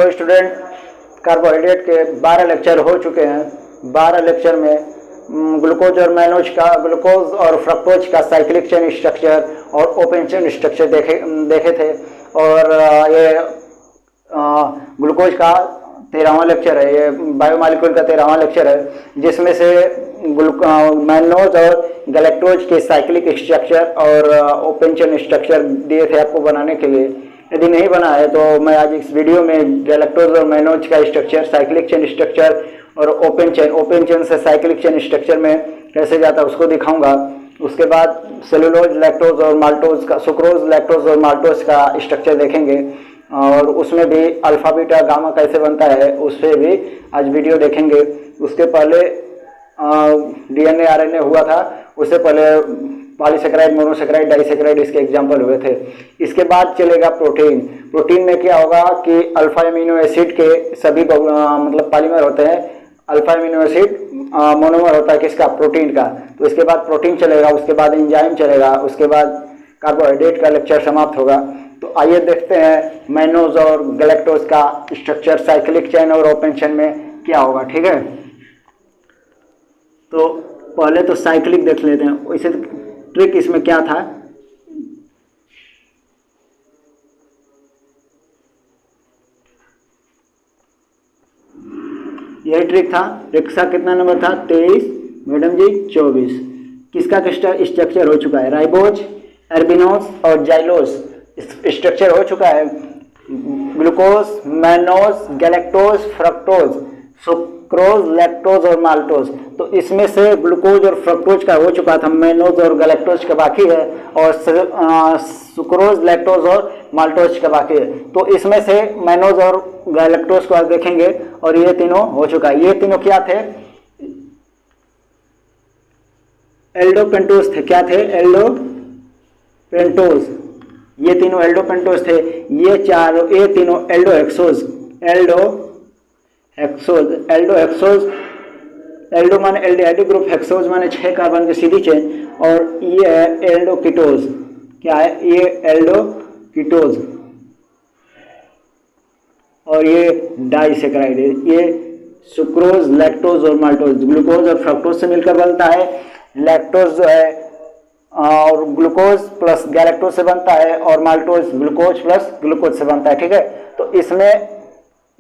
Hello student, carbohydrate के 12 lecture हो चुके हैं। 12 लेक्चर में ग्लूकोज और मैनोज का, ग्लूकोज और फ्रक्टोज का साइक्लिक चेन स्ट्रक्चर और ओपन चेन स्ट्रक्चर देखे थे। और ये ग्लूकोज का 13वां लेक्चर है, ये बायोमॉलिक्यूल का 13वां लेक्चर है, जिसमें से मैनोज और गैलेक्टोज के साइक्लिक स्ट्रक्चर और ओपन चेन स्ट्रक्चर दिए थे आपको बनाने के लिए। यदि नहीं बना है तो मैं आज इस वीडियो में गैलेक्टोज और मैनोज का स्ट्रक्चर, साइक्लिक चेन स्ट्रक्चर और ओपन चेन से साइक्लिक चेन स्ट्रक्चर में कैसे जाता है उसको दिखाऊंगा। उसके बाद सेलुलोज, लैक्टोज और माल्टोज का, सुक्रोज, लैक्टोज और माल्टोज का स्ट्रक्चर देखेंगे और उसमें भी अल्फा बीटा गामा कैसे बनता है उस पर भी आज वीडियो देखेंगे। उसके पहले डीएनए आरएनए हुआ था, उससे पहले पॉलीसेकेराइड, मोनोसेकेराइड, डाइसेकेराइड इसके एग्जाम्पल हुए थे। इसके बाद चलेगा प्रोटीन। प्रोटीन में क्या होगा कि अल्फा एमिनो एसिड के सभी मतलब पॉलीमर होते हैं। अल्फा एमिनो एसिड मोनोमर होता है किसका? प्रोटीन का। तो इसके बाद प्रोटीन चलेगा, उसके बाद एंजाइम चलेगा, उसके बाद कार्बोहाइड्रेट का लेक्चर समाप्त होगा। तो आइए देखते हैं मैनोज और गैलेक्टोज का स्ट्रक्चर साइक्लिक चेन और ओपन चेन में क्या होगा। ठीक है, तो पहले तो साइक्लिक देख लेते हैं। वैसे ट्रिक इसमें क्या था, यही ट्रिक था। रिक्शा कितना नंबर था? 23। मैडम जी 24। किसका स्ट्रक्चर हो चुका है? राइबोज, एर्बिनोज और जाइलोज स्ट्रक्चर हो चुका है। Glucose, mannose, galactose, fructose, sucrose, lactose और माल्टोज। तो इसमें से ग्लूकोज और फ्रक्टोज का हो चुका था, मैनोज और गैलेक्टोज का बाकी है, और सुक्रोज, लैक्टोज और माल्टोज का बाकी है। तो इसमें से मैनोज और गैलेक्टोज को आज देखेंगे और ये तीनों हो चुका है। ये तीनों क्या थे? एल्डोपेंटोज थे। क्या थे? एल्डोपेंटोज। ये तीनों एल्डोपेंटोज थे। ये तीनों एल्डोहेक्सोज। एल्डोहेक्सोज, एल्डो माने एल्डिहाइड ग्रुप, हेक्सोज माने 6 कार्बन की सीधी चेन, और ये है एल्डोकीटोज। क्या है? ये एल्डोकीटोज। और ये डाइसेकेराइड है। ये सुक्रोज, लैक्टोज और माल्टोज ग्लूकोज और फ्रक्टोज से मिलकर बनता है। लैक्टोज जो है और ग्लूकोज प्लस गैलेक्टोज से बनता है, और माल्टोज ग्लूकोज प्लस ग्लूकोज से बनता है। ठीक है, तो इसमें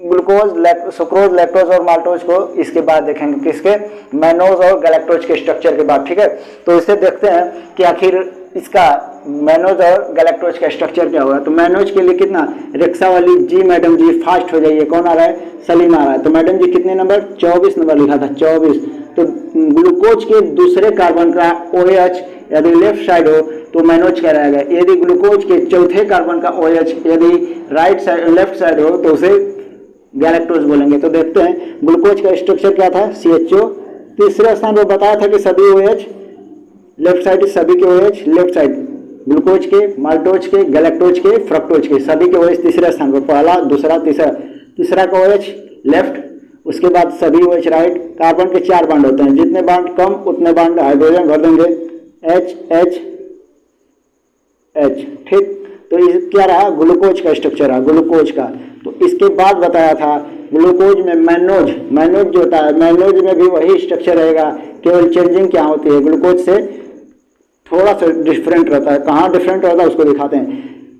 ग्लूकोज, सुक्रोज, लैक्टोज और माल्टोज को इसके बाद देखेंगे। किसके? मैनोज और गैलेक्टोज के स्ट्रक्चर के बाद। ठीक है, तो इसे देखते हैं कि आखिर इसका मैनोज और गैलेक्टोज का स्ट्रक्चर क्या होगा। तो मैनोज के लिए कितना? रिक्शा वाली जी मैडम जी फास्ट हो जाइए। कौन आ रहा है? सलीम आ रहा है। तो मैडम जी कितने नंबर? 24 नंबर लिखा था, 24। तो ग्लूकोज के दूसरे कार्बन का OH यदि लेफ्ट साइड हो तो मैनोज कहलाएगा। यदि ग्लूकोज के चौथे कार्बन का OH यदि लेफ्ट साइड हो तो उसे गैलेक्टोज बोलेंगे। तो देखते हैं ग्लूकोज का स्ट्रक्चर क्या था? CHO। तीसरे स्थान पर बताया था कि सभी OH लेफ्ट साइड, सभी के OH लेफ्ट साइड, ग्लूकोज के, माल्टोज के, गैलेक्टोज के, फ्रक्टोज के सभी के OH तीसरे स्थान पर। पहला, दूसरा, तीसरा। तीसरा का OH लेफ्ट, उसके बाद सभी OH राइट। कार्बन के 4 बांड होते हैं, जितने बांड कम उतने बांड हाइड्रोजन भर देंगे, H H H। ठीक, तो ये क्या रहा? ग्लूकोज का स्ट्रक्चर रहा, ग्लूकोज का। तो इसके बाद बताया था ग्लूकोज में मैनोज जो होता है, मैनोज में भी वही स्ट्रक्चर रहेगा, केवल चेंजिंग क्या होती है? ग्लूकोज से थोड़ा सा डिफरेंट रहता है। कहाँ डिफरेंट रहता है उसको दिखाते हैं।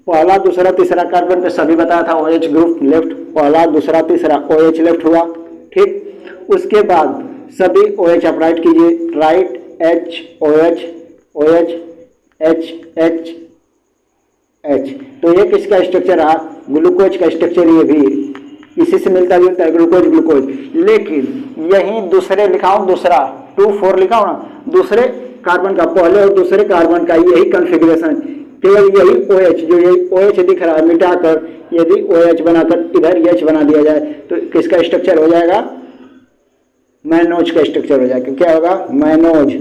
पहला, दूसरा, तीसरा कार्बन पे सभी बताया था OH ग्रुप लेफ्ट, पहला, दूसरा, तीसरा OH लेफ्ट हुआ। ठीक, उसके बाद सभी OH आप राइट कीजिए, right, H OH OH H H H। तो ये किसका स्ट्रक्चर रहा? ग्लूकोज का स्ट्रक्चर। ये भी इसी से मिलता जुलता है, ग्लूकोज। लेकिन यही दूसरे लिखाऊं, दूसरा 2,4 लिखाऊं ना, दूसरे कार्बन का, पहले और दूसरे कार्बन का यही कॉन्फ़िगरेशन, केवल यही OH, जो यही OH दिख रहा है मिटाकर यदि OH बनाकर इधर H बना दिया जाए तो किसका स्ट्रक्चर हो जाएगा? मैनोज का स्ट्रक्चर हो जाएगा। क्या होगा? मैनोज।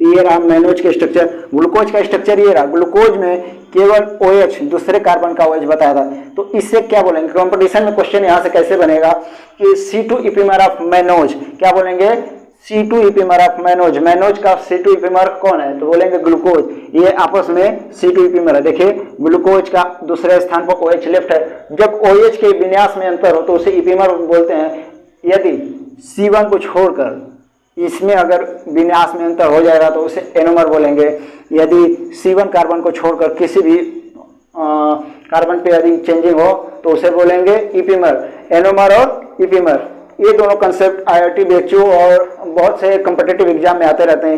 ये रहा मैनोज का स्ट्रक्चर। ग्लूकोज का स्ट्रक्चर ये रहा। ग्लूकोज में केवल OH, दूसरे कार्बन का OH बताया था। तो इससे क्या बोलेंगे? कंपटीशन में क्वेश्चन यहाँ से कैसे बनेगा कि C2 इपिमर ऑफ मैनोज, क्या बोलेंगे? C2 इपीमर ऑफ मैनोज, मैनोज का C2 इपीमर कौन है? तो बोलेंगे ग्लूकोज। ये आपस में C2 इपीमर है। देखिए ग्लूकोज का दूसरे स्थान पर OH लेफ्ट है। जब OH के विन्यास में अंतर हो तो उसे इपीमर बोलते हैं। यदि C1 को छोड़कर इसमें अगर विन्यास में अंतर हो जाएगा तो उसे एनोमर बोलेंगे। यदि C1 कार्बन को छोड़कर किसी भी कार्बन पे यदि चेंजिंग हो तो उसे बोलेंगे इपीमर। एनोमर और इपीमर ये दोनों कंसेप्ट IIT BHU और बहुत से कॉम्पिटिटिव एग्जाम में आते रहते हैं।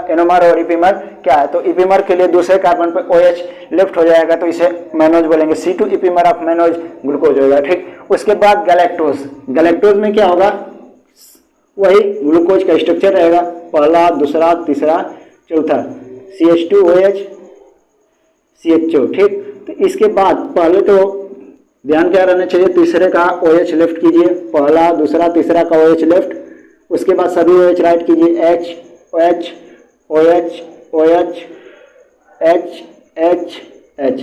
एनोमर और इपीमर क्या है? तो इपीमर के लिए दूसरे कार्बन पर OH लेफ्ट हो जाएगा तो इसे मैनोज बोलेंगे। C2 इपीमर ऑफ मैनोज ग्लूकोज होगा। ठीक, उसके बाद गैलेक्टोज। गैलेक्टोज में क्या होगा? वही ग्लूकोज का स्ट्रक्चर रहेगा, पहला, दूसरा, तीसरा, चौथा, CH2OH CHO। ठीक, तो इसके बाद पहले तो ध्यान क्या रहना चाहिए, तीसरे का OH लेफ्ट कीजिए, पहला, दूसरा, तीसरा का OH लेफ्ट। उसके बाद सभी OH राइट कीजिए, H OH OH OH H H H।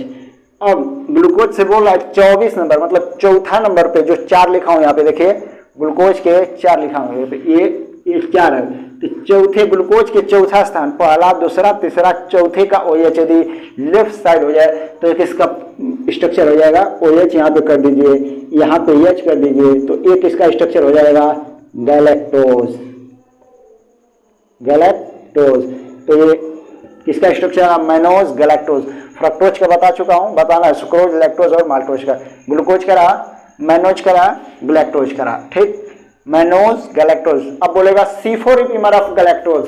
अब ग्लूकोज से बोल रहा है 24 नंबर, मतलब चौथा नंबर पे जो 4 लिखा हूं यहाँ पे देखिए, ग्लूकोज के 4 लिखा हूं यहाँ पे, ये 4 है। तो चौथे ग्लूकोज के चौथा स्थान, पहला, दूसरा, तीसरा, चौथे का OH यदि लेफ्ट साइड हो जाए तो एक इसका स्ट्रक्चर हो जाएगा OH यहाँ पे कर दीजिए, यहाँ पे H कर दीजिए, तो एक इसका स्ट्रक्चर हो जाएगा गैलेक्टोज। गैलेक्टोज तो ये किसका स्ट्रक्चर है? Mannose galactose. फ्रक्टोज का बता चुका हूँ, बताना है सुक्रोज, लैक्टोज और माल्टोज का। ग्लूकोज का रहा, मैनोज का रहा, गैलेक्टोज का रहा। ठीक, मैनोज गैलेक्टोज। अब बोलेगा C4 इपीमर ऑफ गैलेक्टोज।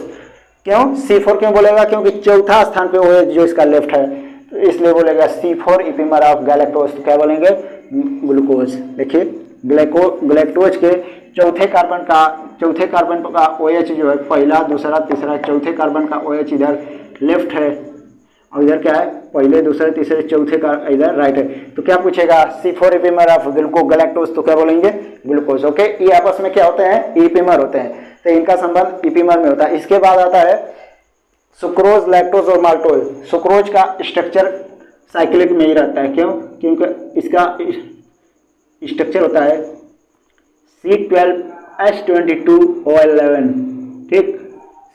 क्यों C4 क्यों बोलेगा? क्योंकि चौथा स्थान पे OH जो इसका लेफ्ट है, तो इसलिए बोलेगा C4 इपीमर ऑफ गैलेक्टोज। तो क्या बोलेंगे? ग्लूकोज। देखिए गैलेक्टोज के चौथे कार्बन का OH जो है, पहला, दूसरा, तीसरा, चौथे कार्बन का OH इधर लेफ्ट है और इधर क्या है? पहले, दूसरे, तीसरे, चौथे का इधर राइट है। तो क्या पूछेगा? C4 इपीमर ऑफ गैलेक्टोज, तो क्या बोलेंगे? ग्लूकोज। ओके, ये आपस में क्या होते हैं? इपीमर होते हैं, तो इनका संबंध इपीमर में होता है। इसके बाद आता है सुक्रोज, लैक्टोज और माल्टोज। सुक्रोज का स्ट्रक्चर साइक्लिक में ही रहता है। क्यों? क्योंकि इसका स्ट्रक्चर होता है C12H22O11। ठीक,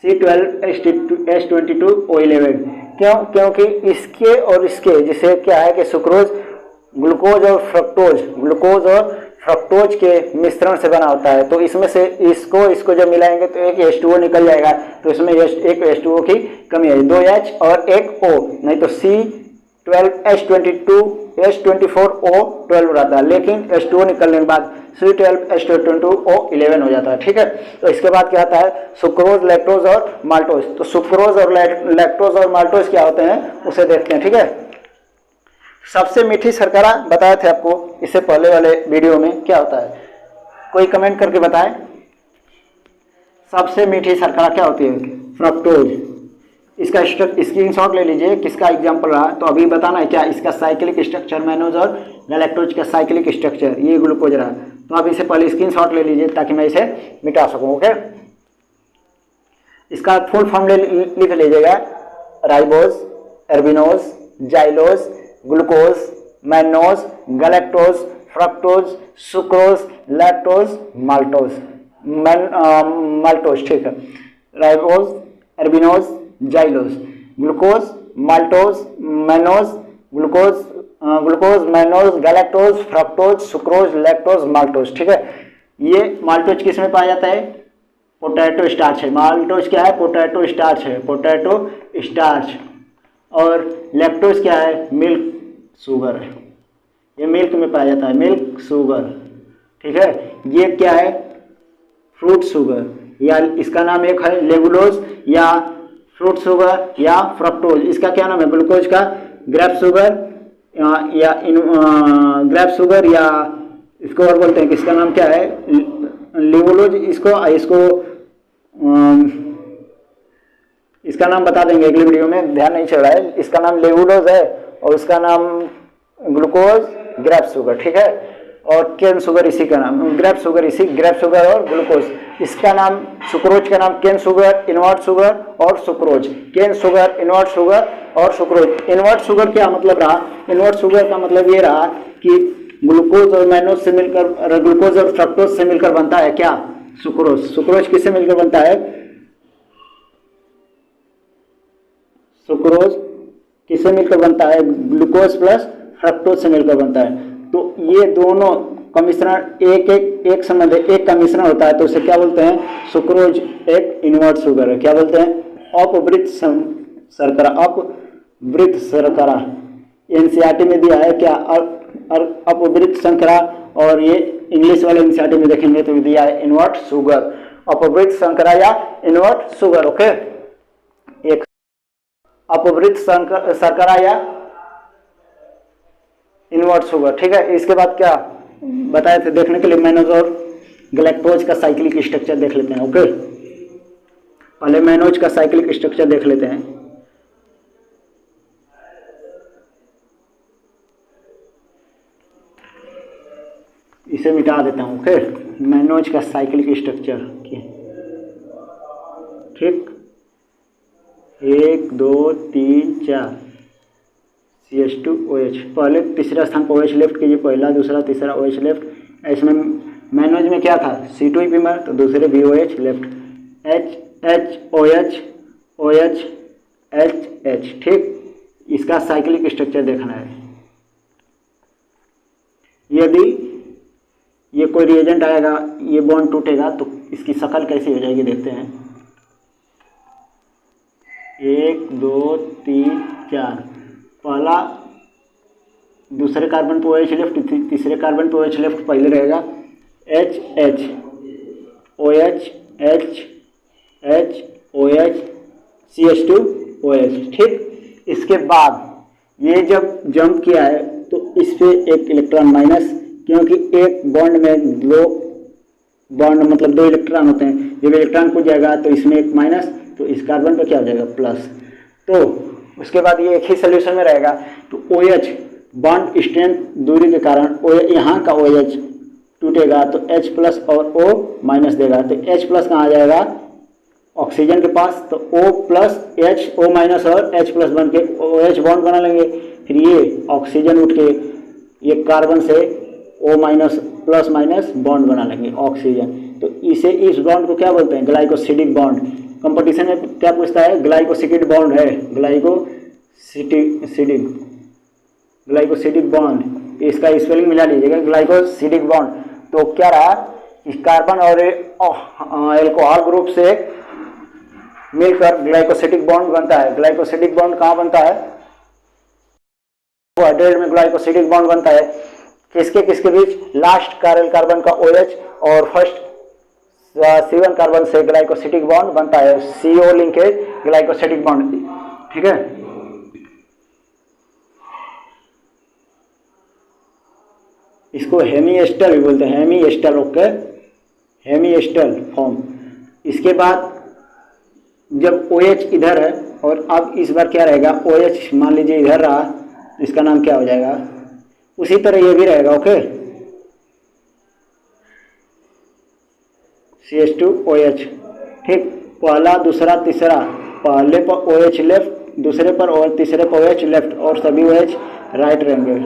C12H22O11। क्यों? क्योंकि इसके और इसके जैसे क्या है कि सुक्रोज ग्लूकोज और फ्रक्टोज के मिश्रण से बना होता है। तो इसमें से इसको जब मिलाएंगे तो एक H2O निकल जाएगा, तो इसमें एक H2O की कमी है, 2 H और एक O, नहीं तो C12H24O12 रहता है, लेकिन H2O निकलने के बाद C12H22O11 हो जाता है। ठीक है, तो इसके बाद क्या आता है? सुक्रोज, लैक्टोज और माल्टोज। तो सुक्रोज और लैक्टोज और माल्टोज क्या होते हैं उसे देखते हैं। ठीक है, सबसे मीठी शर्करा बताए थे आपको इससे पहले वाले वीडियो में, क्या होता है? कोई कमेंट करके बताएं, सबसे मीठी शर्करा क्या होती है? फ्रक्टोज। इसका स्क्रीनशॉट ले लीजिए, किसका एग्जांपल रहा। तो अभी बताना है क्या इसका साइक्लिक स्ट्रक्चर, मैनोज और गैलेक्टोज का साइक्लिक स्ट्रक्चर, ये ग्लूकोज रहा। तो अब इसे पहले स्क्रीनशॉट ले लीजिए ताकि मैं इसे मिटा सकूं। ओके, इसका फुल फॉर्म लिख लीजिएगा, ribose, arabinose, xylose, glucose, mannose, galactose, fructose, sucrose, lactose, maltose. Maltose. ठीक है, ribose, arabinose, xylose, glucose, maltose, mannose, glucose, mannose, galactose, fructose, sucrose, lactose, maltose. ठीक है, ये माल्टोज किस में पाया जाता है? पोटैटो स्टार्च है। माल्टोज क्या है? पोटैटो स्टार्च है, पोटैटो स्टार्च। और लैक्टोज क्या है? मिल्क शुगर है, ये मिल्क में पाया जाता है, मिल्क शुगर। ठीक है, ये क्या है? फ्रूट शुगर, या इसका नाम एक है लेबुलोज या फ्रूट शुगर या फ्रक्टोज। इसका क्या नाम है? ग्लूकोज का ग्रेप शुगर या ग्रेप शुगर, या इसको और बोलते हैं कि इसका नाम क्या है? लेबुलोज। इसका नाम बता देंगे अगले वीडियो में, ध्यान नहीं चल रहा है। इसका नाम लेबुलोज है और उसका नाम ग्लूकोज ग्रेप शुगर। ठीक है, और केन शुगर इसी का नाम, ग्रेप शुगर और ग्लूकोज। इसका नाम सुक्रोज का नाम केन शुगर, इनवर्ट शुगर और sucrose. Cane sugar, invert sugar और सुक्रोज। इनवर्ट शुगर क्या मतलब रहा? इनवर्ट शुगर का मतलब ये रहा कि ग्लूकोज और मैनोज से मिलकर, ग्लूकोज और फ्रक्टोज से मिलकर बनता है क्या? सुक्रोज। सुक्रोज किससे मिलकर बनता है? सुक्रोज किससे मिलकर बनता है? ग्लूकोज प्लस फ्रक्टोज से मिलकर बनता है। तो ये दोनों का मिश्रण एक संबंध है, एक का मिश्रण होता है तो उसे क्या बोलते हैं? सुक्रोज एक इनवर्ट शुगर है। क्या बोलते हैं? अपवृत शर्करा। अपवृत शर्करा एनसीईआरटी में दिया है क्या? अपवृत शर्करा, और ये इंग्लिश वाले एनसीईआरटी में देखेंगे तो दिया है इनवर्ट शुगर। अपवृत शर्करा या इनवर्ट शुगर। ओके, एक अपवृत शर्करा या इनवर्ट शुगर। ठीक है, इसके बाद क्या बताए थे देखने के लिए? मैनोज और गैलेक्टोज का साइक्लिक स्ट्रक्चर देख लेते हैं। ओके, पहले मैनोज का साइक्लिक स्ट्रक्चर देख लेते हैं। इसे मिटा देता हूं। ओके, मैनोज का साइक्लिक स्ट्रक्चर। ठीक, 1 2 3 4 CH2OH। पहले तीसरा स्थान पर OH लेफ्ट कीजिए, पहला दूसरा तीसरा OH लेफ्ट। इसमें मैनोज में क्या था? C2 पीमर, तो दूसरे भी OH left. HOH OH HH। ठीक, इसका साइक्लिक स्ट्रक्चर देखना है। यदि ये कोई रिएजेंट आएगा, ये बॉन्ड टूटेगा तो इसकी शक्ल कैसी हो जाएगी देखते हैं। 1 2 3 4, पहला दूसरे कार्बन पे OH लेफ्ट, तीसरे कार्बन पे OH लेफ्ट पहले रहेगा। HH OH HH OH CH2OH। ठीक, इसके बाद ये जब जंप किया है तो इस पे एक इलेक्ट्रॉन माइनस, क्योंकि एक बॉन्ड में दो बॉन्ड मतलब 2 इलेक्ट्रॉन होते हैं। जब इलेक्ट्रॉन कूद जाएगा तो इसमें एक माइनस, तो इस कार्बन पे क्या हो जाएगा? प्लस। तो उसके बाद ये एक ही सोल्यूशन में रहेगा। तो OH बॉन्ड स्ट्रेंथ दूरी के कारण यहाँ का OH टूटेगा तो H प्लस और O माइनस देगा। तो H प्लस कहाँ आ जाएगा? ऑक्सीजन के पास। तो O plus H, O minus और H प्लस बन के OH बॉन्ड बना लेंगे। फिर ये ऑक्सीजन उठ के ये कार्बन से O minus plus minus bond बना लेंगे ऑक्सीजन। तो इसे, इस बॉन्ड को क्या बोलते हैं? Glycosidic bond. कंपटीशन में क्या पूछता है? ग्लाइकोसिडिक बॉन्ड है, ग्लाइकोसिडिक बॉन्ड। इसका स्पेलिंग मिला लीजिएगा, ग्लाइकोसिडिक बॉन्ड। तो क्या रहा? इस कार्बन और एल्कोहल ग्रुप से मिलकर ग्लाइकोसिडिक बॉन्ड बनता है। ग्लाइकोसिडिक बॉन्ड कहाँ बनता है? हाइड्रेट में ग्लाइकोसिडिक बॉन्ड बनता है। किसके किसके बीच? लास्ट कायरल कार्बन का OH और फर्स्ट C1 कार्बन से ग्लाइकोसिडिक बॉन्ड बनता है। CO linkage glycosidic bond. ठीक है, इसको हेमीएस्टर भी बोलते हैं, हेमीएस्टर। Okay, हेमीएस्टर form. इसके बाद जब OH इधर है और अब इस बार क्या रहेगा? OH मान लीजिए इधर रहा, इसका नाम क्या हो जाएगा? उसी तरह ये भी रहेगा। Okay, CH2OH। ठीक, पहला दूसरा तीसरा, पहले पर OH लेफ्ट, दूसरे पर और तीसरे पर OH लेफ्ट, और सभी OH राइट रहेंगे।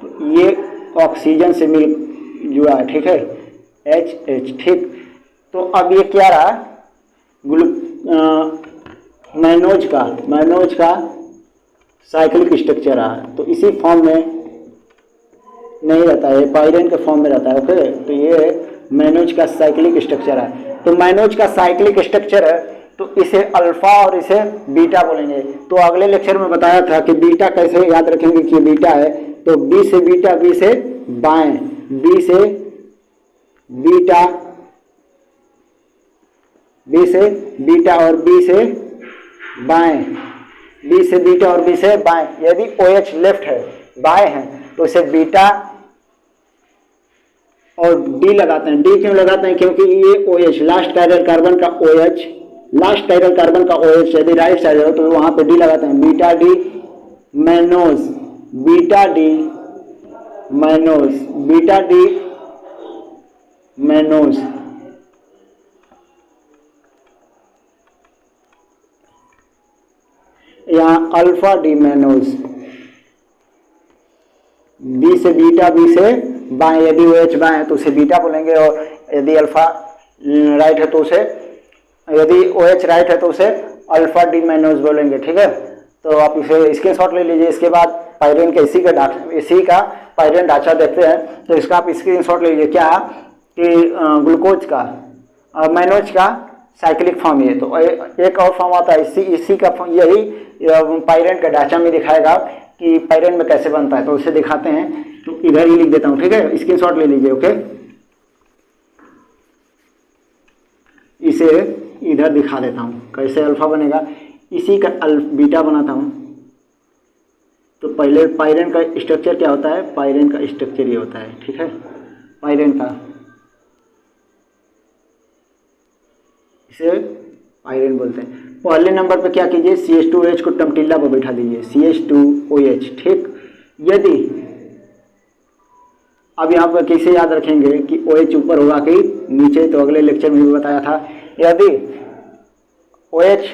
तो ये ऑक्सीजन से मिल जुआ है। ठीक है, HH। ठीक, तो अब ये क्या रहा? मैनोज का साइक्लिक स्ट्रक्चर रहा। तो इसी फॉर्म में नहीं रहता है, पाइरेन के फॉर्म में रहता है। ओके, तो ये मैनोज का साइक्लिक स्ट्रक्चर है। तो मैनोज का साइक्लिक स्ट्रक्चर है तो इसे अल्फा और इसे बीटा बोलेंगे। तो अगले लेक्चर में बताया था कि बीटा कैसे याद रखेंगे कि बीटा है। तो बी से बीटा, बी से बाएं, बी से बीटा, बी से बीटा और बी से बाएं, बी से बीटा और बी से बाएं। यदि OH लेफ्ट है, बाएं है, तो इसे बीटा और D लगाते हैं। D क्यों लगाते हैं? क्योंकि ये OH लास्ट कायरल कार्बन का OH, लास्ट कायरल कार्बन का OH यदि राइट साइड हो तो वहां पे D लगाते हैं। Beta D mannose, beta D mannose, beta D mannose. यहाँ अल्फा डी मैनोज, बी से बीटा, बी से बाएं। यदि OH बाएं तो उसे बीटा बोलेंगे, और यदि अल्फा राइट है तो उसे, यदि OH राइट है तो उसे अल्फा डी मैनोज बोलेंगे। ठीक है, तो आप इसे स्क्रीनशॉट ले लीजिए। इसके बाद पाइरेन का इसी का पाइरेन ढांचा देखते हैं, तो इसका आप स्क्रीनशॉट ले लीजिए। क्या कि ग्लूकोज का मैनोज का साइक्लिक फॉर्म ये, तो एक और फॉर्म आता है इसी का, यही पाइरेन का ढांचा में दिखाएगा कि पाइरेन में कैसे बनता है, तो उसे दिखाते हैं। तो इधर ही लिख देता हूँ, ठीक है, स्क्रीनशॉट ले लीजिए। ओके, इसे इधर दिखा देता हूँ कैसे अल्फा बनेगा। इसी का बीटा बनाता हूँ। तो पहले पाइरेन का स्ट्रक्चर क्या होता है, पाइरेन का स्ट्रक्चर ये होता है। ठीक है, पाइरेन का, इसे पाइरेन बोलते हैं। पहले नंबर पे क्या कीजिए, CH2OH को टमटिल्ला पर बैठा दीजिए, CH2OH। ठीक, यदि अब यहाँ पर कैसे याद रखेंगे कि OH ऊपर होगा कि नीचे, तो अगले लेक्चर में भी बताया था। यदि OH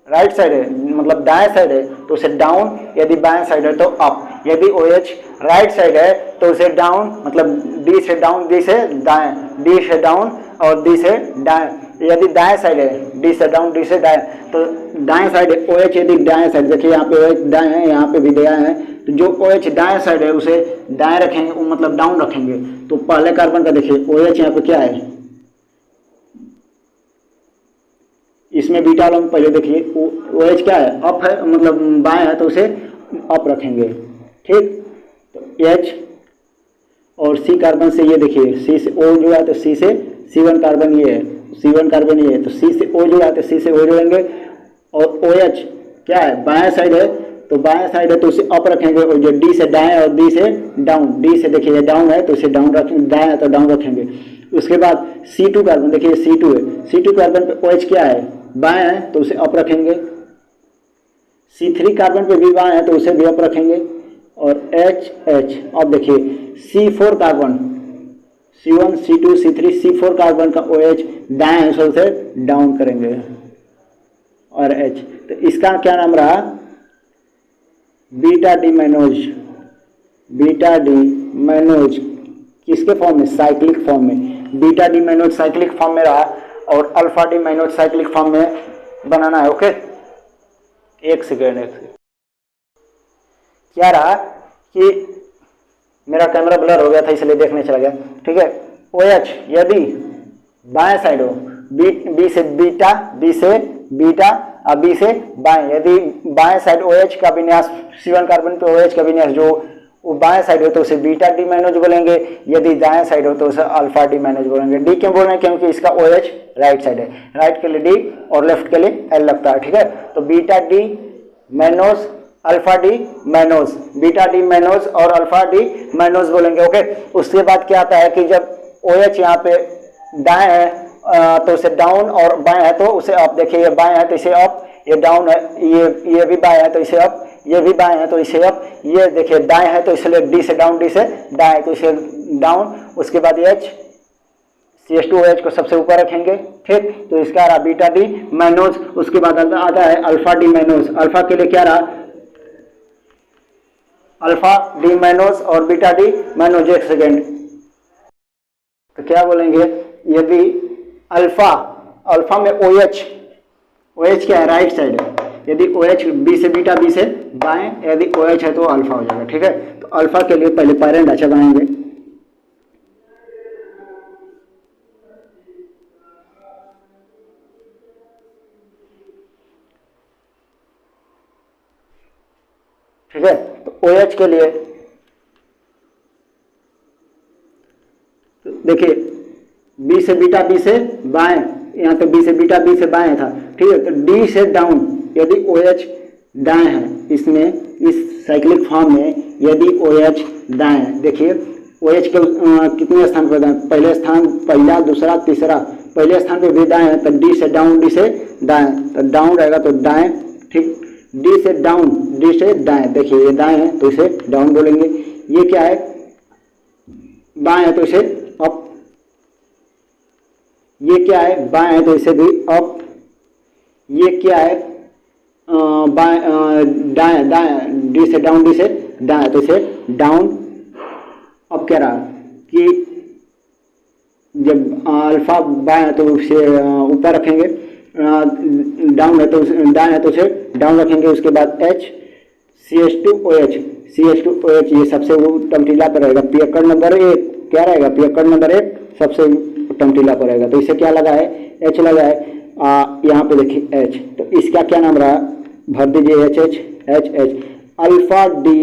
राइट साइड है, मतलब दाएं साइड है, तो उसे डाउन, यदि बाएं साइड है तो अप। यदि OH राइट साइड है तो उसे डाउन, मतलब D से डाउन, D से दाएं, D से डाउन और D से दाएं। यदि दाएं साइड है, D से डाउन, D से दाएं, तो दाएं साइड है OH, यदि दाएं साइड, देखिए यहाँ पे OH दाएं है, यहाँ पे भी दाएं है, तो जो OH दाएं साइड है उसे दाएं रखेंगे, मतलब डाउन रखेंगे। तो पहले कार्बन का देखिए OH यहाँ पे क्या है, इसमें बीटा वाला में पहले देखिए OH क्या है, अप है, मतलब बाएं है, तो उसे अप रखेंगे। ठीक, तो H और C कार्बन से ये देखिए C से O जुड़ा है, तो C से C1 कार्बन ये है, C1 कार्बन ये है, तो C से O जुड़ा है, तो C से O जुड़ेंगे। और OH क्या है, बाएं साइड है, तो बाएं साइड है तो उसे अप रखेंगे, और जो D से दाएं और D से डाउन, D से देखिए डाउन है तो इसे डाउन रखेंगे, दाएं है तो डाउन रखेंगे। उसके बाद C2 कार्बन, देखिए C2 है, C2 कार्बन पे OH क्या है, बाएं है, तो उसे अप रखेंगे। C3 कार्बन पे भी बाएं है, तो उसे भी अप रखेंगे। और HH, अब देखिए C4 carbon, C1, C2, C3, C4 carbon का OH दाएं है, तो उसे डाउन करेंगे। और H, तो इसका क्या नाम रहा, beta D mannose. Beta D mannose किसके फॉर्म में, साइक्लिक फॉर्म में। Beta D mannose cyclic form में रहा, और alpha D mannose cyclic form में बनाना है। ओके, एक सेकेंड। क्या रहा कि मेरा कैमरा ब्लर हो गया था इसलिए देखने चला गया। ठीक है, OH यदि बाएं साइड हो, B से बीटा, B से बीटा और B से बाएं, यदि बाएं साइड OH का विन्यास, C1 कार्बन पे OH का विन्यास जो वो बाएं साइड हो तो उसे बीटा डी मैनोज बोलेंगे, यदि दाएं साइड हो तो उसे अल्फा डी मैनोज बोलेंगे। डी क्यों बोल रहे हैं, क्योंकि इसका OH राइट साइड है, राइट के लिए डी और लेफ्ट के लिए एल लगता है। ठीक है, तो beta D mannose, alpha D mannose, beta D mannose और अल्फा डी मैनोज बोलेंगे। ओके, उसके बाद क्या आता है कि जब OH यहाँ पे दाएं है तो उसे डाउन, और बाएं है तो उसे अप। देखिए ये बाएं है तो इसे अप, ये डाउन है, ये भी बाएं है तो इसे अप, ये भी बाएं है तो इसे अप, ये देखिए दाएं है तो इसलिए डी से डाउन, डी से दाएं तो इसे डाउन। उसके बाद H, CH2OH को सबसे ऊपर रखेंगे। ठीक, तो इसका रहा बीटा डी मैनोज। उसके बाद आता है अल्फा डी मैनोज। अल्फा के लिए क्या रहा, अल्फा डी मैनोज और बीटा डी मैनोज। एक सेकेंड, तो क्या बोलेंगे, यदि अल्फा में OH क्या है, राइट साइड है, यदि OH B से बीटा, B से बाएं, यदि OH है तो अल्फा हो जाएगा। ठीक है, तो अल्फा के लिए पहले पैरेंट ढांचा बनाएंगे। ठीक है, तो OH के लिए देखिए B से बीटा, B से बाएं, यहाँ तो B से बीटा, B से बाएं था। ठीक है, तो D से डाउन, यदि OH दाएं है, इसमें इस साइक्लिक फॉर्म में यदि OH दाएं है, देखिए OH के कितने स्थान पर दाएं, पहले स्थान, पहला, दूसरा, तीसरा, पहले स्थान पे भी दाएं है, तो D से डाउन, D से दाएं, तो डाउन रहेगा तो दाएं। ठीक, D से डाउन, D से दाएं, देखिए ये दाएं है तो इसे डाउन बोलेंगे। ये क्या है, बाएं है तो इसे अप, ये क्या है, बाएं है तो इसे भी अप, ये क्या है, दाएं, दाएं, डी से डाउन, डी से दाएं तो इसे डाउन। अब क्या रहा कि जब अल्फा बाएं है तो उसे ऊपर रखेंगे, डाउन है तो दाएं है तो उसे डाउन रखेंगे। उसके बाद H CH2OH, CH2OH ये सबसे टमटीला पर रहेगा। पी अक्कड़ नंबर 1 क्या रहेगा, पी अक्कड़ नंबर 1 सबसे टमटीला पर रहेगा। तो इसे क्या लगा है, H लगा है। यहाँ पे देखिए H, तो इसका क्या नाम रहा, भर दीजिए HH। Alpha D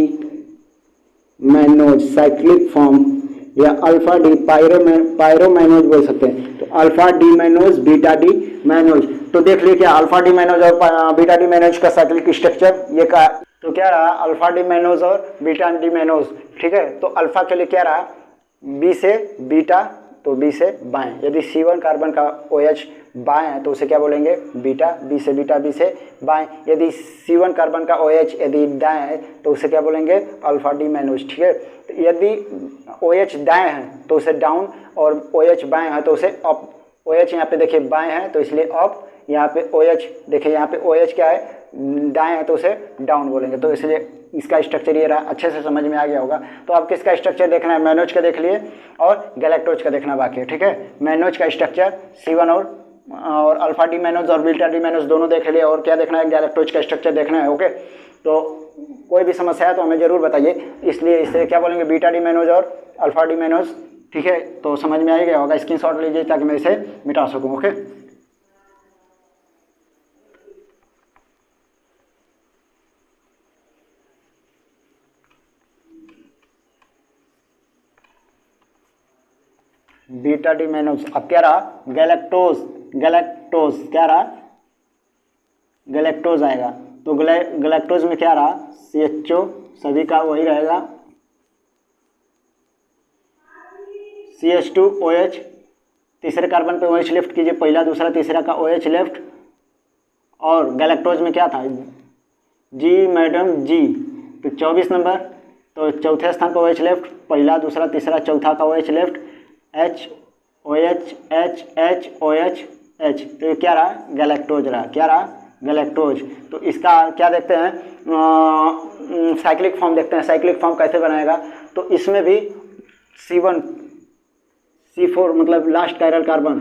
mannose cyclic form या अल्फा डी पायरोमैनोज बोल सकते हैं। तो alpha D mannose beta D mannose, तो देख लीजिए क्या अल्फा डी मैनोज और बीटा डी मैनोज का साइक्लिक स्ट्रक्चर ये का, तो क्या रहा अल्फा डी मैनोज और बीटा डी मैनोज। ठीक है, तो अल्फा के लिए क्या रहा, बी से बीटा तो बी से बाएं। यदि C1 कार्बन का OH बाएं है तो उसे क्या बोलेंगे, बीटा, बी से बीटा बी से बाएं। यदि C1 कार्बन का OH यदि दाएं है तो उसे क्या बोलेंगे, अल्फा डी मैनोज। ठीक है, तो यदि OH दाएं है तो उसे डाउन और OH बाएं है तो उसे अप। OH यहाँ पे देखिए बाएं है तो इसलिए अप, यहाँ पे OH देखिए यहाँ पे OH क्या है, दाएं है तो उसे डाउन बोलेंगे। तो इसलिए इसका स्ट्रक्चर ये रहा, अच्छे से समझ में आ गया होगा। तो आप किसका स्ट्रक्चर देखना है, मैनोज का देख लिए और गैलेक्टोज का देखना बाकी है। ठीक है, मैनोज का स्ट्रक्चर C1 और अल्फा डी मैनोज और बीटा डी मैनोज दोनों देख लिए, और क्या देखना है, गैलेक्टोज का स्ट्रक्चर देखना है। ओके, तो कोई भी समस्या है तो हमें ज़रूर बताइए। इसलिए इसे क्या बोलेंगे, बीटा डी मैनोज और अल्फा डी मैनोज। ठीक है, तो समझ में आ गया होगा, स्क्रीनशॉट लीजिए ताकि मैं इसे मिटा सकूँ। Okay, beta D mannose. अब क्या रहा, गैलेक्टोज क्या रहा, गैलेक्टोज आएगा। तो गैलेक्टोज में क्या रहा, CHO सभी का वही रहेगा, CH2OH तीसरे कार्बन पे OH लेफ्ट कीजिए, पहला दूसरा तीसरा का OH लेफ्ट। और गैलेक्टोज में क्या था, G मैडम G, तो 24 नंबर, तो चौथे स्थान पर OH लेफ्ट, पहला दूसरा तीसरा चौथा का OH left, H OH H OH H, तो ये क्या रहा, गैलेक्टोज रहा। क्या रहा, गैलेक्टोज। तो इसका क्या देखते हैं, साइक्लिक फॉर्म देखते हैं। साइक्लिक फॉर्म कैसे बनाएगा, तो इसमें भी C1 C4 मतलब लास्ट कायरल कार्बन,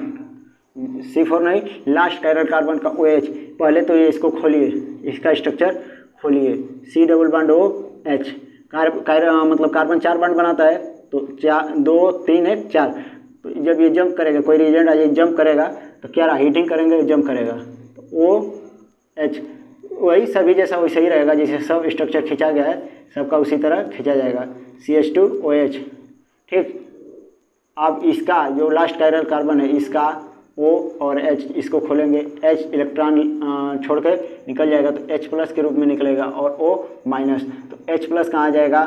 C4 नहीं लास्ट कायरल कार्बन का OH। पहले तो ये इसको खोलिए, इसका स्ट्रक्चर खोलिए, C डबल बॉन्ड OH मतलब कार्बन 4 बॉन्ड बनाता है, तो 4 2 3 1 4। तो जब ये जंप करेगा, कोई रिएजेंट आ जाए जंप करेगा तो क्या रहा, हीटिंग करेंगे जंप करेगा, तो OH वही सभी जैसा वैसे ही रहेगा, जैसे सब स्ट्रक्चर खींचा गया है सबका उसी तरह खींचा जाएगा, CH2OH। ठीक, अब इसका जो लास्ट कायरल कार्बन है इसका O और H, इसको खोलेंगे, H इलेक्ट्रॉन छोड़ के निकल जाएगा तो H प्लस के रूप में निकलेगा और O माइनस। तो H प्लस कहाँ जाएगा,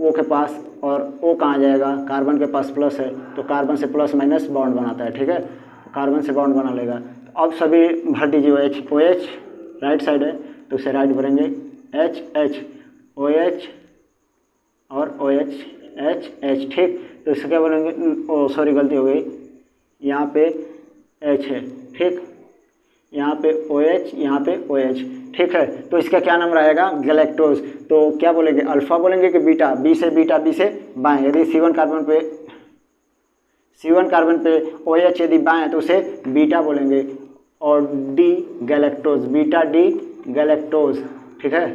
O के पास, और O कहाँ जाएगा, कार्बन के पास प्लस है तो कार्बन से प्लस माइनस बॉन्ड बनाता है। ठीक है, तो कार्बन से बॉन्ड बना लेगा। तो अब सभी भर दीजिए OH राइट साइड है तो उसे राइट भरेंगे, H OH और OH H। ठीक, तो इससे क्या बोलेंगे, ओ सॉरी गलती हो गई, यहाँ पे H है। ठीक, यहाँ पे OH यहाँ पे OH। ठीक है, तो इसका क्या नाम रहेगा, गैलेक्टोज। तो क्या बोलेंगे, अल्फा बोलेंगे कि बीटा, बी से बीटा बी से बाएं। यदि C1 कार्बन पे OH यदि बाएं है तो उसे बीटा बोलेंगे, और D galactose, beta D galactose. ठीक है,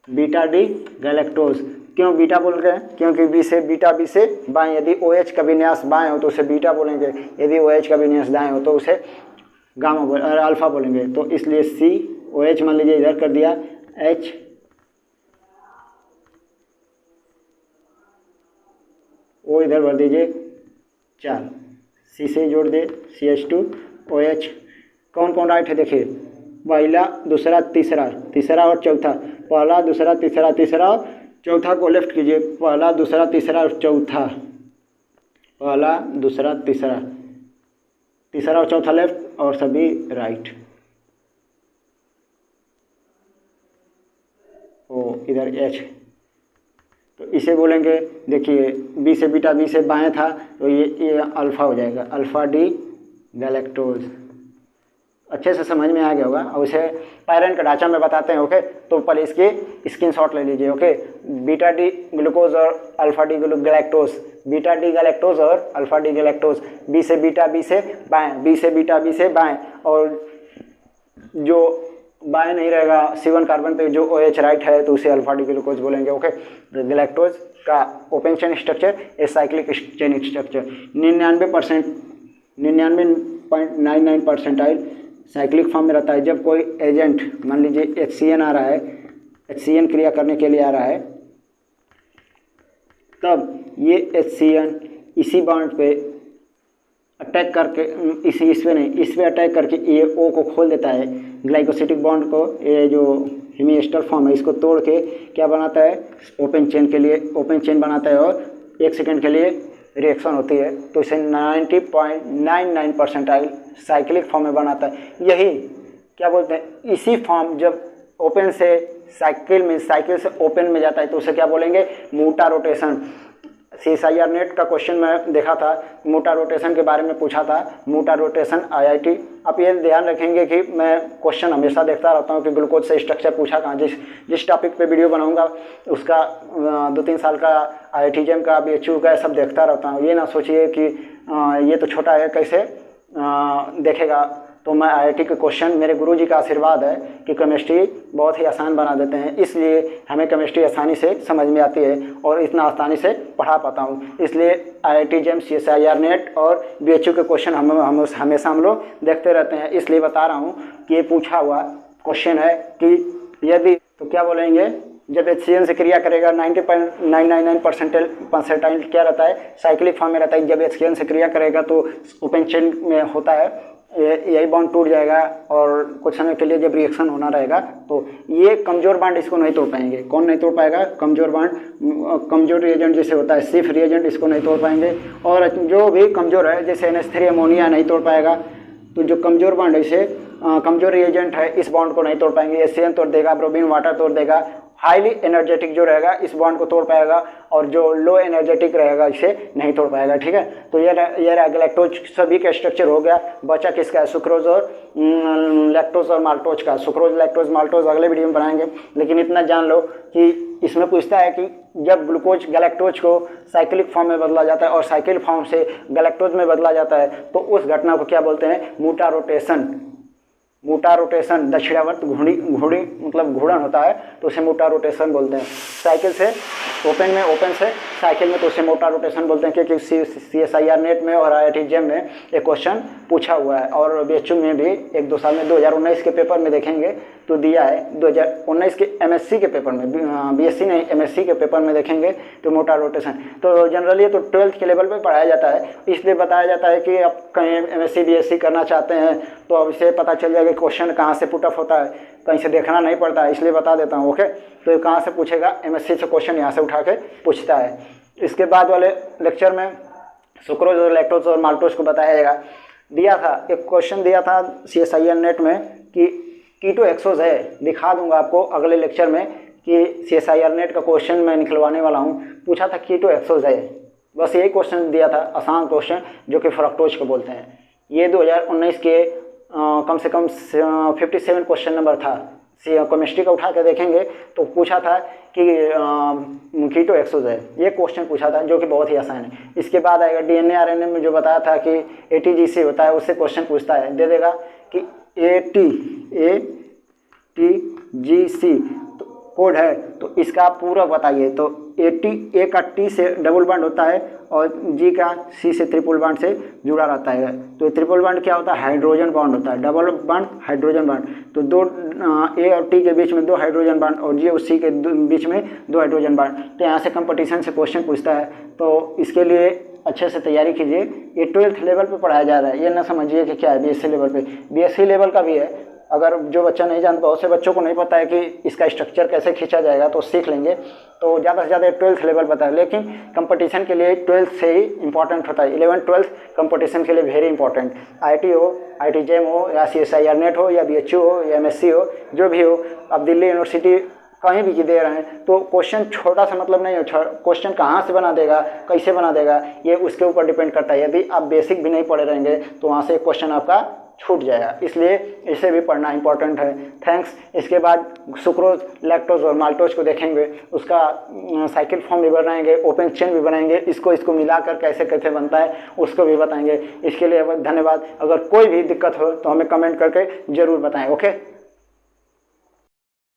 बीटा डी गैलेक्टोज। क्यों बीटा बोल रहे हैं, क्योंकि बी से बीटा बी से बाएं। यदि OH का विन्यास बाएं हो तो उसे बीटा बोलेंगे, यदि OH का विन्यास दाएं हो तो उसे गामा अल्फा बोलेंगे। तो इसलिए COH मान लीजिए इधर कर दिया, H O इधर भर दीजिए 4, C से जोड़ दे CH2OH। कौन कौन राइट है देखिए, पहला दूसरा तीसरा, तीसरा और चौथा, पहला दूसरा तीसरा, तीसरा और चौथा को लेफ्ट कीजिए, पहला दूसरा तीसरा और चौथा, पहला दूसरा तीसरा, तीसरा और चौथा लेफ्ट और सभी राइट। ओ इधर H, तो इसे बोलेंगे, देखिए बी से बीटा बी से बाएं था तो ये अल्फा हो जाएगा, अल्फा डी गैलेक्टोज। अच्छे से समझ में आ गया होगा। और उसे पायरन का ढांचा में बताते हैं। ओके, तो पहले इसकी स्क्रीनशॉट ले लीजिए। ओके, बीटा डी ग्लूकोज और alpha D galactose, beta D galactose और अल्फा डी गैलेक्टोज, बी से बीटा बी से बाएं, बी से बीटा बी से बाएं, और जो बाएं नहीं रहेगा C1 कार्बन पे जो OH राइट है तो उसे अल्फा डी ग्लूकोज बोलेंगे। ओके, गैलेक्टोज का open chain structure, a cyclic chain structure, 99.99% cyclic form में रहता है। जब कोई एजेंट मान लीजिए HCN आ रहा है, HCN क्रिया करने के लिए आ रहा है, तब ये HCN इसी बॉन्ड पे अटैक करके इस पे अटैक करके ये O को खोल देता है, ग्लाइकोसिटिक बॉन्ड को, ये जो हेमीएस्टर फॉर्म है इसको तोड़ के क्या बनाता है, ओपन चेन बनाता है और 1 सेकेंड के लिए रिएक्शन होती है, तो इसे 90.99% साइक्लिक फॉर्म में बनाता है। यही क्या बोलते हैं, इसी फॉर्म जब ओपन से साइकिल से ओपन में जाता है तो उसे क्या बोलेंगे, मोटा रोटेशन। CSIR नेट का क्वेश्चन मैं देखा था, मोटा रोटेशन के बारे में पूछा था, मोटा रोटेशन IIT। आप ये ध्यान रखेंगे कि मैं क्वेश्चन हमेशा देखता रहता हूँ कि ग्लूकोज से स्ट्रक्चर पूछा कहाँ, जिस टॉपिक पे वीडियो बनाऊंगा उसका 2-3 साल का IIT JEM का BHU का सब देखता रहता हूँ। ये ना सोचिए कि ये तो छोटा है कैसे देखेगा। तो मैं IIT के क्वेश्चन, मेरे गुरुजी का आशीर्वाद है कि केमिस्ट्री बहुत ही आसान बना देते हैं, इसलिए हमें केमिस्ट्री आसानी से समझ में आती है और इतना आसानी से पढ़ा पाता हूँ। इसलिए IIT JEM, CSIR नेट और BHU के क्वेश्चन हमेशा हम लोग देखते रहते हैं। इसलिए बता रहा हूँ कि ये पूछा हुआ क्वेश्चन है कि यदि, तो क्या बोलेंगे, जब HCN से क्रिया करेगा 90.999% क्या रहता है, साइक्लिक फॉर्म में रहता है। जब HCN से क्रिया करेगा तो ओपन चेन में होता है, यही बॉन्ड टूट जाएगा और कुछ समय के लिए जब रिएक्शन होना रहेगा तो ये कमज़ोर बॉन्ड इसको नहीं तोड़ पाएंगे। कौन नहीं तोड़ पाएगा, कमज़ोर बॉन्ड, कमज़ोर रिएजेंट जैसे होता है सिफ रिएजेंट, इसको नहीं तोड़ पाएंगे। और जो भी कमज़ोर है जैसे NH3 अमोनिया नहीं तोड़ पाएगा। तो जो कमज़ोर बॉन्ड है इसे कमज़ोर रिएजेंट है, इस बॉन्ड को नहीं तोड़ पाएंगे। HCN तोड़ देगा, ब्रोमीन वाटर तोड़ देगा। हाईली एनर्जेटिक जो रहेगा इस बॉन्ड को तोड़ पाएगा और जो लो एनर्जेटिक रहेगा इसे नहीं तोड़ पाएगा। ठीक है, तो ये रहा गैलेक्टोज सभी का स्ट्रक्चर हो गया। बचा किसका है, सुक्रोज और लैक्टोज और माल्टोज का। सुक्रोज, लैक्टोज, माल्टोज अगले वीडियो में बनाएंगे, लेकिन इतना जान लो कि इसमें पूछता है कि जब ग्लूकोज गैलेक्टोज को साइक्लिक फॉर्म में बदला जाता है और साइकिल फॉर्म से गैलेक्टोज में बदला जाता है तो उस घटना को क्या बोलते हैं, मोटा रोटेशन। मोटा रोटेशन, दक्षिणावर्त घूर्णी मतलब घूर्णन होता है तो उसे मोटा रोटेशन बोलते हैं। साइकिल से ओपन से साइकिल में तो उसे मोटा रोटेशन बोलते हैं, क्योंकि CSIR नेट में और IIT JEM में एक क्वेश्चन पूछा हुआ है और BHU में भी 1-2 साल में 2019 के पेपर में देखेंगे तो दिया है। 2019 के MSc के पेपर में, BSc नहीं MSc के पेपर में देखेंगे तो मोटा रोटेशन। तो जनरली तो 12th के लेवल पे पढ़ाया जाता है, इसलिए बताया जाता है कि आप कहीं MSc BSc करना चाहते हैं तो अब इसे पता चल जाएगा क्वेश्चन कहाँ से पुट अप होता है, कहीं से देखना नहीं पड़ता है, इसलिए बता देता हूँ। ओके, तो कहाँ से पूछेगा, MSc से क्वेश्चन यहाँ से उठा के पूछता है। इसके बाद वाले लेक्चर में सुक्रोज और लैक्टोज और माल्टोज को बताया जाएगा। दिया था एक क्वेश्चन दिया था CSIR नेट में कि कीटो एक्सोज है, दिखा दूंगा आपको अगले लेक्चर में कि CSIR नेट का क्वेश्चन मैं निकलवाने वाला हूँ। पूछा था कीटो एक्सोज है, बस यही क्वेश्चन दिया था, आसान क्वेश्चन जो कि फ्रक्टोज को बोलते हैं। ये 2019 के कम से कम 57 क्वेश्चन नंबर था। केमिस्ट्री का उठा के देखेंगे तो पूछा था कि कीटो एक्सोज है, ये क्वेश्चन पूछा था जो कि बहुत ही आसान है। इसके बाद आएगा DNA RNA में जो बताया था कि ATGC होता है, उससे क्वेश्चन पूछता है, दे देगा कि ATGC कोड है तो इसका पूरा बताइए। तो A का T से डबल बॉन्ड होता है और G का C से ट्रिपल बॉन्ड से जुड़ा रहता है। तो ट्रिपल बॉन्ड क्या होता है, हाइड्रोजन बॉन्ड होता है। डबल बॉन्ड हाइड्रोजन बॉन्ड, तो दो A और T के बीच में 2 हाइड्रोजन बॉन्ड और G और C के बीच में 2 हाइड्रोजन बॉन्ड। तो यहाँ से कंपटीशन से क्वेश्चन पूछता है, तो इसके लिए अच्छे से तैयारी कीजिए। ये 12th लेवल पे पढ़ाया जा रहा है, ये ना समझिए कि क्या है BSc लेवल पे। BSc लेवल का भी है, अगर जो बच्चा नहीं जानता, बहुत से बच्चों को नहीं पता है कि इसका स्ट्रक्चर कैसे खींचा जाएगा, तो सीख लेंगे। तो ज़्यादा से ज़्यादा 12th लेवल पता है, लेकिन कंपटीशन के लिए 12th से ही इंपॉर्टेंट होता है। 11th 12th कंपटीशन के लिए वेरी इंपॉर्टेंट। IIT हो, IIT JEM हो या CSIR नेट हो या BHU हो या MSc हो, जो भी हो, अब दिल्ली यूनिवर्सिटी कहीं भी दे रहे हैं तो क्वेश्चन छोटा सा मतलब नहीं हो, क्वेश्चन कहाँ से बना देगा, कैसे बना देगा, ये उसके ऊपर डिपेंड करता है। यदि आप बेसिक भी नहीं पढ़े रहेंगे तो वहाँ से क्वेश्चन आपका छूट जाएगा, इसलिए इसे भी पढ़ना इंपॉर्टेंट है। थैंक्स। इसके बाद सुक्रोज, लैक्टोज और माल्टोज को देखेंगे, उसका साइकिल फॉर्म भी बनाएंगे, ओपन चेन भी बनाएंगे, इसको मिलाकर कैसे कैसे बनता है उसको भी बताएंगे। इसके लिए धन्यवाद। अगर कोई भी दिक्कत हो तो हमें कमेंट करके ज़रूर बताएं। ओके।